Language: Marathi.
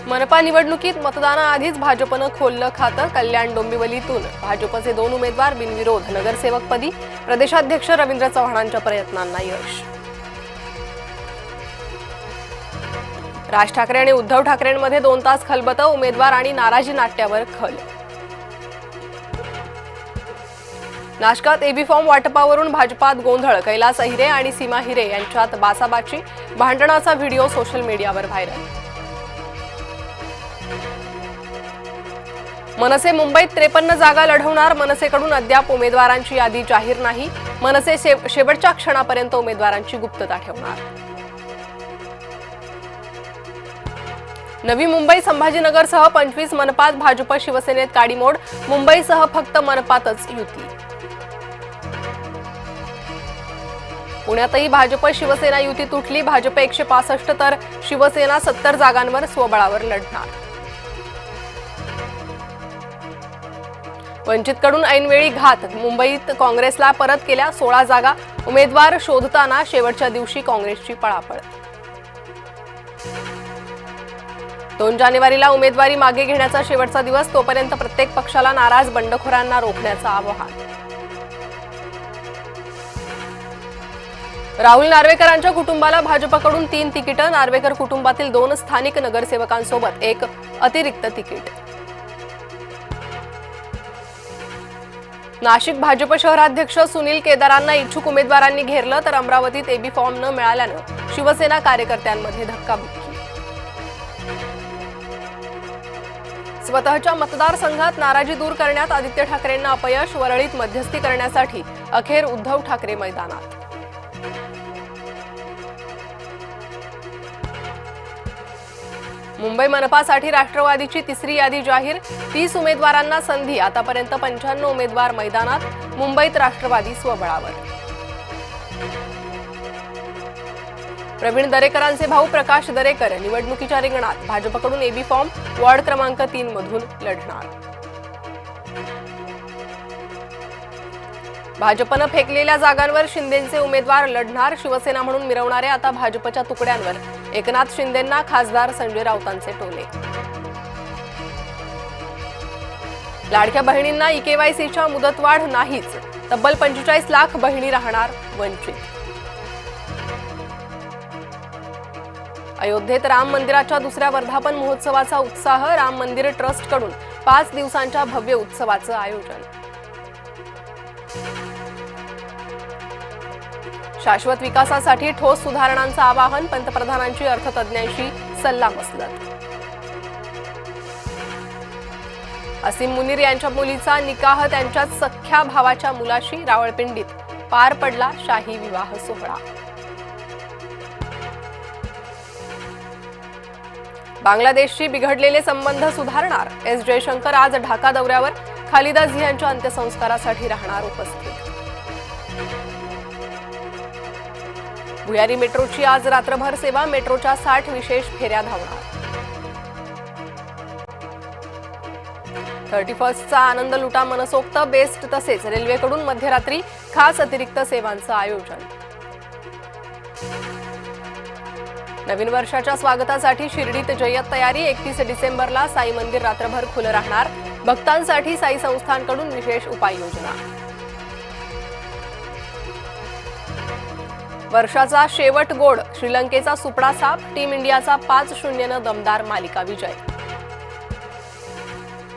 मनपा निवडणुकीत मतदानाआधीच भाजपनं खोललं खातं. कल्याण डोंबिवलीतून भाजपचे 2 उमेदवार बिनविरोध नगरसेवकपदी. प्रदेशाध्यक्ष रवींद्र चव्हाणांच्या प्रयत्नांना यश. राज ठाकरे आणि उद्धव ठाकरेंमध्ये 2 तास खलबतं. उमेदवार आणि नाराजी नाट्यावर खल. नाशकात एबी फॉर्म वाटपावरून भाजपात गोंधळ. कैलास अहिरे आणि सीमा हिरे यांच्यात बासाबाची. भांडणाचा व्हिडिओ सोशल मीडियावर व्हायरल. मनसे मुंबईत 53 जागा लढवणार. मनसेकडून अद्याप उमेदवारांची यादी जाहीर नाही. मनसे शेवटच्या क्षणापर्यंत उमेदवारांची गुप्तता ठेवणार. नवी मुंबई संभाजीनगरसह 25 मनपात भाजप शिवसेनेत काडीमोड. मुंबईसह फक्त मनपातच युती. पुण्यातही भाजप शिवसेना युती तुटली. भाजप 165 तर शिवसेना 70 जागांवर स्वबळावर लढणार. वंचितकडून ऐनवेळी घात. मुंबईत काँग्रेसला परत केल्या 16 जागा. उमेदवार शोधताना शेवटच्या दिवशी काँग्रेसची पळापळ. 2 जानेवारीला उमेदवारी मागे घेण्याचा शेवटचा दिवस. तोपर्यंत प्रत्येक पक्षाला नाराज बंडखोरांना रोखण्याचं आवाहन. राहुल नार्वेकरांच्या कुटुंबाला भाजपकडून 3 तिकीटं. नार्वेकर कुटुंबातील 2 स्थानिक नगरसेवकांसोबत 1 अतिरिक्त तिकीट. नाशिक भाजप शहराध्यक्ष सुनील केदारांना इच्छुक उमेदवारांनी घेरलं. तर अमरावतीत एबी फॉर्म न मिळाल्यानं शिवसेना कार्यकर्त्यांमध्ये धक्काबुक्की. स्वतःच्या मतदारसंघात नाराजी दूर करण्यात आदित्य ठाकरेंना अपयश. वरळीत मध्यस्थी करण्यासाठी अखेर उद्धव ठाकरे मैदानात. मुंबई मनपासाठी राष्ट्रवादीची 3री यादी जाहीर. 30 उमेदवारांना संधी. आतापर्यंत 95 उमेदवार मैदानात. मुंबईत राष्ट्रवादी स्वबळावर. प्रवीण दरेकरांचे भाऊ प्रकाश दरेकर निवडणुकीच्या रिंगणात. भाजपकडून एबी फॉर्म वॉर्ड क्रमांक 3 मधून लढणार. भाजपनं फेकलेल्या जागांवर शिंदेंचे उमेदवार लढणार. शिवसेना म्हणून मिरवणाऱ्या आता भाजपच्या तुकड्यांवर एकनाथ शिंदेंना खासदार संजय राऊतांचे टोले. लाडक्या बहिणींना इकेवायसीच्या मुदतवाढ नाहीच. तब्बल 45 लाख बहिणी राहणार वंचित. अयोध्येत राम मंदिराच्या 2ऱ्या वर्धापन महोत्सवाचा उत्साह. राम मंदिर ट्रस्टकडून 5 दिवसांच्या भव्य उत्सवाचं आयोजन. शाश्वत विकासासाठी ठोस सुधारणांचं आवाहन. पंतप्रधानांची अर्थतज्ज्ञांशी सल्लामसलत. असीम मुनीर यांच्या मुलीचा निकाह त्यांच्याच सख्ख्या भावाच्या मुलाशी. रावळपिंडीत पार पडला शाही विवाह सोहळा. बांगलादेशशी बिघडलेले संबंध सुधारणार. एस जयशंकर आज ढाका दौऱ्यावर. खालिदा झियांच्या अंत्यसंस्कारासाठी राहणार उपस्थित. भुयारी मेट्रोची आज रात्रभर सेवा. मेट्रोच्या 60 विशेष फेऱ्या धावणार. 31st चा आनंद लुटा मनसोक्त. बेस्ट तसेच रेल्वेकडून मध्यरात्री खास अतिरिक्त सेवांचं आयोजन. नवीन वर्षाच्या स्वागतासाठी शिर्डीत जय्यत तयारी. 31 डिसेंबरला साई मंदिर रात्रभर खुलं राहणार. भक्तांसाठी साई संस्थांकडून विशेष उपाययोजना. वर्षाचा शेवट गोड. श्रीलंकेचा सुपडा साफ. टीम इंडियाचा 5-0 दमदार मालिका विजय.